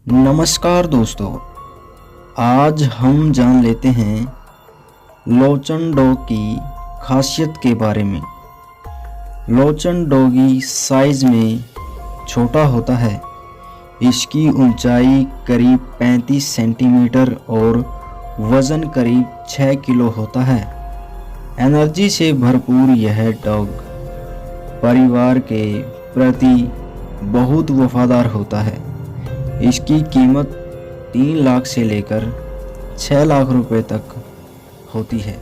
नमस्कार दोस्तों, आज हम जान लेते हैं लोचन डॉग की खासियत के बारे में। लोचन डॉगी साइज में छोटा होता है। इसकी ऊंचाई करीब 35 सेंटीमीटर और वज़न करीब 6 किलो होता है। एनर्जी से भरपूर यह डॉग परिवार के प्रति बहुत वफादार होता है। इसकी कीमत 3 लाख से लेकर 6 लाख रुपए तक होती है।